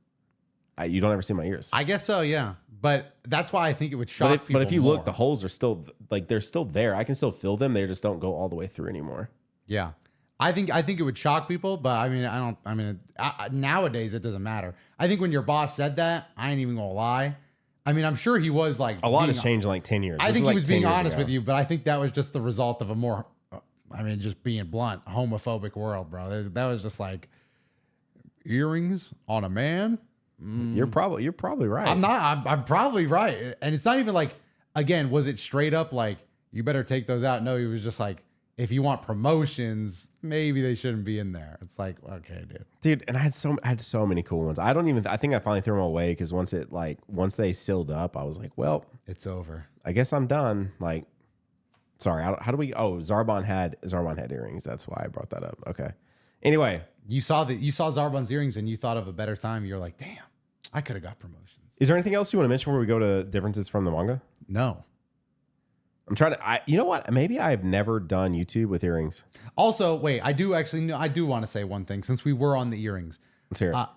you don't ever see my ears. I guess so, yeah. But that's why I think it would shock people. But if you more. look, the holes are still like they're still there. I can still feel them. They just don't go all the way through anymore. Yeah. I think it would shock people, but I mean, nowadays it doesn't matter. I think when your boss said that, I ain't even gonna lie. I mean, I'm sure he was like A lot has changed in like 10 years. I This think was he like was 10 being years honest ago. with you, but I think that was just the result of a more, just being blunt, homophobic world, bro. That was just like earrings on a man. You're probably right. I'm probably right. And it's not even like, again, was it straight up like, you better take those out? No, he was just like, if you want promotions, maybe they shouldn't be in there. It's like, okay, Dude, and I had so many cool ones. I think I finally threw them away because once they sealed up, I was like, well, it's over. I guess I'm done. Like, sorry, Zarbon had earrings. That's why I brought that up. Okay. Anyway, You saw Zarbon's earrings and you thought of a better time. You're like, damn, I could have got promotions. is there anything else you want to mention before we go to differences from the manga? No. I'm trying to. You know what? Maybe I've never done YouTube with earrings. Also, wait, I do want to say one thing since we were on the earrings. Let's hear it.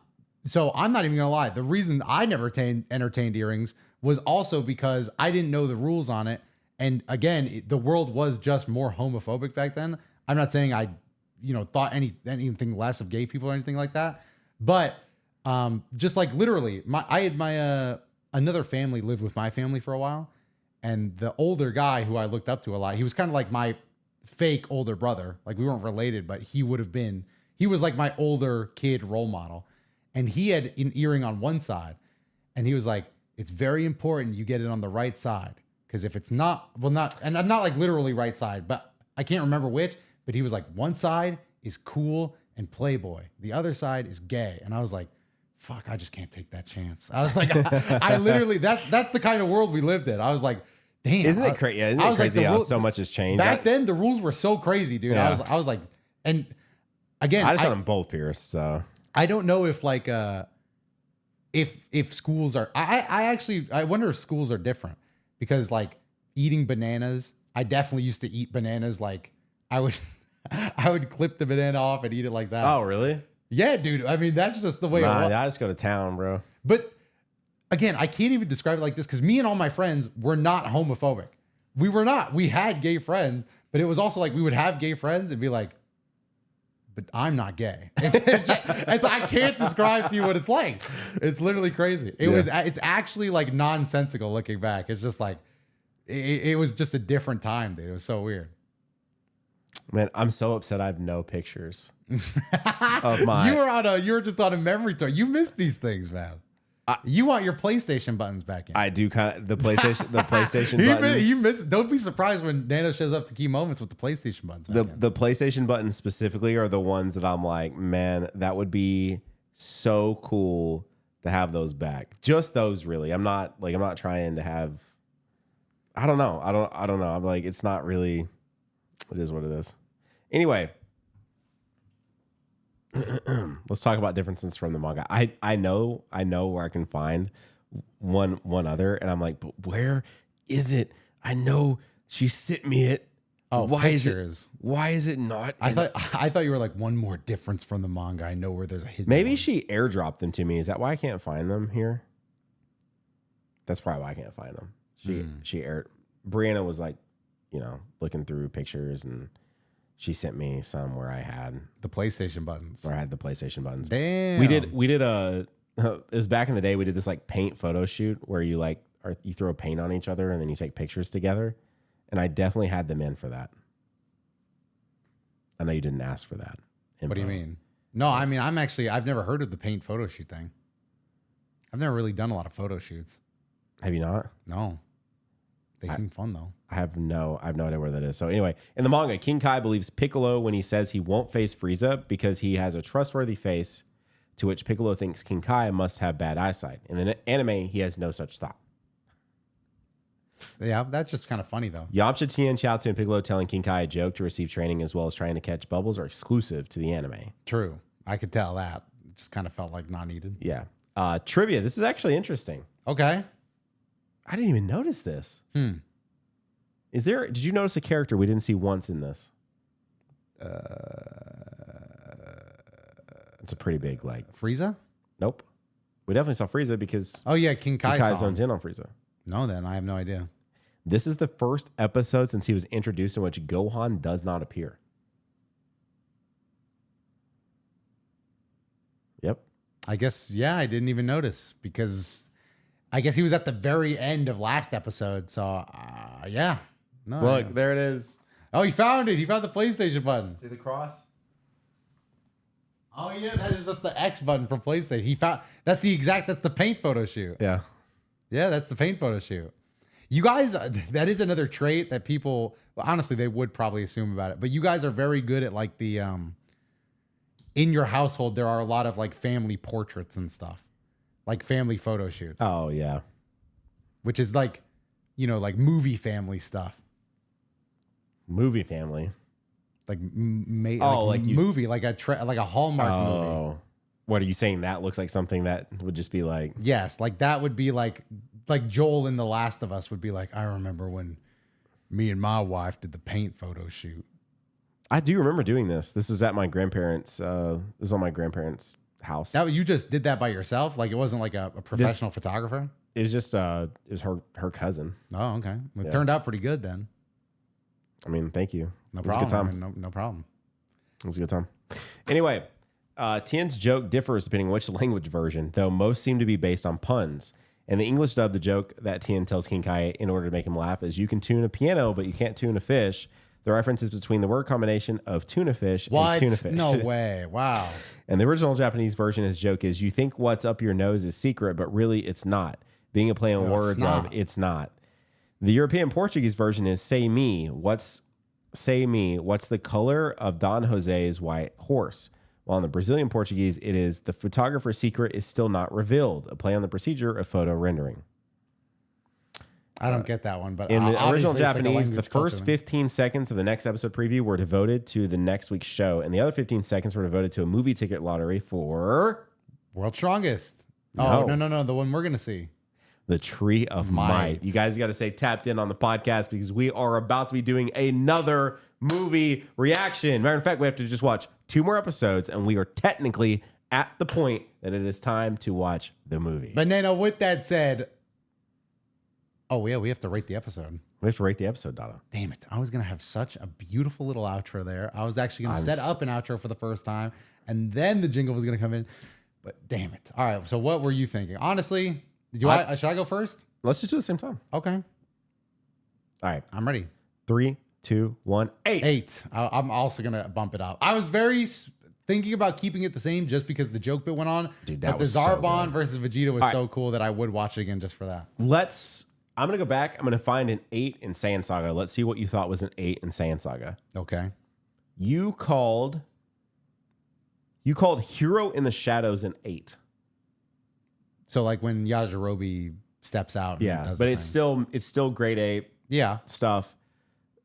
So I'm not even gonna lie. The reason I never entertained earrings was also because I didn't know the rules on it. And again, the world was just more homophobic back then. I'm not saying I, thought anything less of gay people or anything like that. But just like literally, I had my another family lived with my family for a while. And the older guy who I looked up to a lot, he was kind of like my fake older brother. Like we weren't related, but he was like my older kid role model. And he had an earring on one side. And he was like, it's very important you get it on the right side. Because if it's not like literally right side, but I can't remember which. But he was like, one side is cool and playboy. The other side is gay. And I was like, fuck, I just can't take that chance. I was like, I literally, that's the kind of world we lived in. I was like, damn. Isn't it crazy? Yeah, isn't it crazy how so much has changed? Back then, the rules were so crazy, dude. Yeah. I was like, and again, I just had them both pierced, so. I don't know if like, if schools are, I wonder if schools are different because like eating bananas, I definitely used to eat bananas. Like I would clip the banana off and eat it like that. Oh, really? Yeah, dude. I mean, that's just the way it was. I just go to town, bro. But again, I can't even describe it like this because me and all my friends were not homophobic. We were not. We had gay friends, but it was also like we would have gay friends and be like, but I'm not gay. I can't describe to you what it's like. It's literally crazy. It's actually like nonsensical looking back. It's just like, it was just a different time, dude. It was so weird. Man, I'm so upset I have no pictures of my. You were just on a memory tour. You missed these things, man. You want your PlayStation buttons back in. I do kind of the PlayStation buttons. You miss. Don't be surprised when Nano shows up to key moments with the PlayStation buttons. The PlayStation buttons specifically are the ones that I'm like, man, that would be so cool to have those back. Just those, really. I'm not trying to have. I don't know. I don't know. I'm like, it's not really. It is what it is. Anyway, let's talk about differences from the manga. I know where I can find one other, and I'm like, but where is it? I know she sent me it. Oh, why pictures. Why is it not? I thought you were like one more difference from the manga. I know where there's a hidden. Maybe one. she airdropped them to me. Is that why I can't find them here? That's probably why I can't find them. Brianna was like, looking through pictures, and she sent me some where I had the PlayStation buttons. Where I had the PlayStation buttons. Damn. We did it was back in the day. We did this like paint photo shoot where you you throw paint on each other and then you take pictures together. And I definitely had them in for that. I know you didn't ask for that. What do you mean? No, I mean, I've never heard of the paint photo shoot thing. I've never really done a lot of photo shoots. Have you not? No. They seem fun though. I have no idea where that is. So anyway, in the manga, King Kai believes Piccolo when he says he won't face Frieza because he has a trustworthy face, to which Piccolo thinks King Kai must have bad eyesight. In the anime, he has no such thought. Yeah, that's just kind of funny though. Yamcha, Tien, Chiaotzu, and Piccolo telling King Kai a joke to receive training as well as trying to catch bubbles are exclusive to the anime. True. I could tell that. It just kind of felt like not needed. Yeah. Trivia. This is actually interesting. Okay. I didn't even notice this. Did you notice a character we didn't see once in this? It's a pretty big, Frieza? Nope. We definitely saw Frieza because Oh yeah, King Kai zones in on Frieza. No, then I have no idea. This is the first episode since he was introduced in which Gohan does not appear. Yep. I guess, yeah, I didn't even notice because I guess he was at the very end of last episode. So, yeah. No. Look, there it is. Oh, he found it. He found the PlayStation button. See the cross? Oh, yeah, that is just the X button from PlayStation. He found that's the paint photo shoot. Yeah. Yeah, that's the paint photo shoot. You guys, that is another trait that people, well, honestly, they would probably assume about it. But you guys are very good at like the, in your household, there are a lot of like family portraits and stuff, like family photo shoots. Oh, yeah. Which is like, like movie family stuff. Movie family. Like, movie, like a Hallmark movie. Oh. What are you saying? That looks like something that would just be like. Yes, like that would be like Joel in The Last of Us would be like, I remember when me and my wife did the paint photo shoot. I do remember doing this. This was at my grandparents'. This was on my grandparents' house. You just did that by yourself? Like it wasn't like a professional photographer? It was just it was her cousin. Oh, okay. Well, it turned out pretty good then. I mean, thank you. No it was problem. a good time. No problem. It was a good time. Anyway, Tien's joke differs depending on which language version, though most seem to be based on puns. In the English dub, the joke that Tien tells King Kai in order to make him laugh is, "You can tune a piano, but you can't tune a fish." The reference is between the word combination of tuna fish and tuna fish. No way. Wow. And the original Japanese version of his joke is, "You think what's up your nose is secret, but really it's not." Being a play on words of "it's not." The European Portuguese version is, Say me, what's the color of Don Jose's white horse?" While in the Brazilian Portuguese, it is, "The photographer's secret is still not revealed," a play on the procedure of photo rendering. I don't get that one, but in the original Japanese, like the first 15 seconds of the next episode preview were devoted to the next week's show, and the other 15 seconds were devoted to a movie ticket lottery for World's Strongest. No. Oh, no, the one we're going to see. The Tree of Might. You guys got to stay tapped in on the podcast because we are about to be doing another movie reaction. Matter of fact, we have to just watch 2 more episodes, and we are technically at the point that it is time to watch the movie. But Nano, with that said, oh yeah, we have to rate the episode. We have to rate the episode, Donna. Damn it. I was going to have such a beautiful little outro there. I was actually going to set up an outro for the first time, and then the jingle was going to come in. But damn it. All right, so what were you thinking? Honestly, should I go first? Let's just do it at the same time. Okay. All right. I'm ready. 3, 2, 1, 8. 8. I'm also going to bump it up. I was very thinking about keeping it the same just because the joke bit went on. Dude, that but the was so Zarbon good. versus Vegeta was so cool that I would watch it again just for that. I'm going to go back. I'm going to find an 8 in Saiyan Saga. Let's see what you thought was an 8 in Saiyan Saga. Okay. You called Hero in the Shadows an 8. So like when Yajirobe steps out. Yeah, and does but the it's still grade A yeah stuff.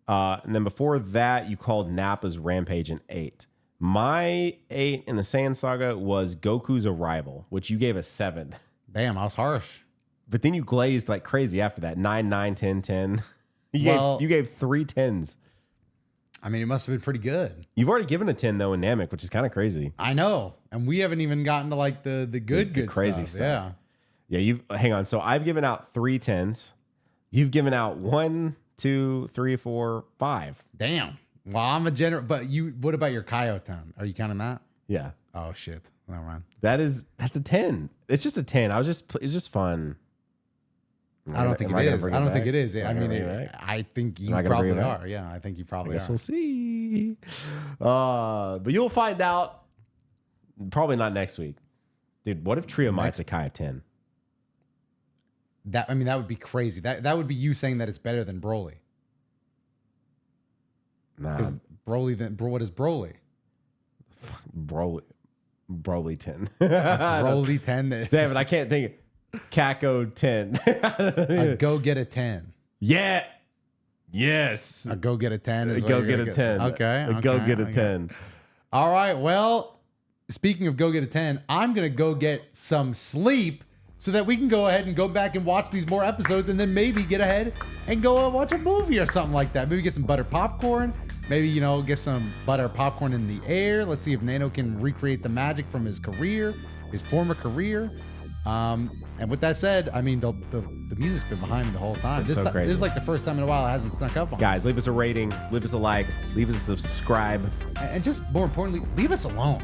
And then before that, you called Nappa's Rampage an 8. My 8 in the Saiyan Saga was Goku's Arrival, which you gave a 7. Damn, I was harsh. But then you glazed like crazy after that. 9, 9, 10, 10. You gave 3 10s. I mean, it must have been pretty good. You've already given a 10 though in Namek, which is kind of crazy. I know, and we haven't even gotten to like the good crazy stuff. Yeah. Hang on. So I've given out 3 10s. You've given out 1, 2, 3, 4, 5. Damn. Well, I'm a general, but what about your Kaioten? Are you counting that? Yeah. Oh shit. Never mind. That's a 10. It's just a 10. It's just fun. I don't think it is. I don't think it is. I mean, I think you probably are. Yeah, I think you probably are. I guess we'll see. But you'll find out probably not next week. Dude, what if Trio Might's a Kai of 10? That would be crazy. That would be you saying that it's better than Broly. Nah, What is Broly? Broly 10. Broly 10. Damn it, I can't think. Kako 10. A go get a 10. Yeah. Yes. A go get a 10 is Go get a 10. Okay. Go get a 10. All right. Well, speaking of go get a 10, I'm going to go get some sleep so that we can go ahead and go back and watch these more episodes and then maybe get ahead and go watch a movie or something like that. Maybe get some butter popcorn. Maybe, get some butter popcorn in the air. Let's see if Nano can recreate the magic from his former career. And with that said, the music's been behind me the whole time. It's so crazy. This is like the first time in a while it hasn't snuck up on me. Guys, leave us a rating, leave us a like, leave us a subscribe. And just more importantly, leave us alone.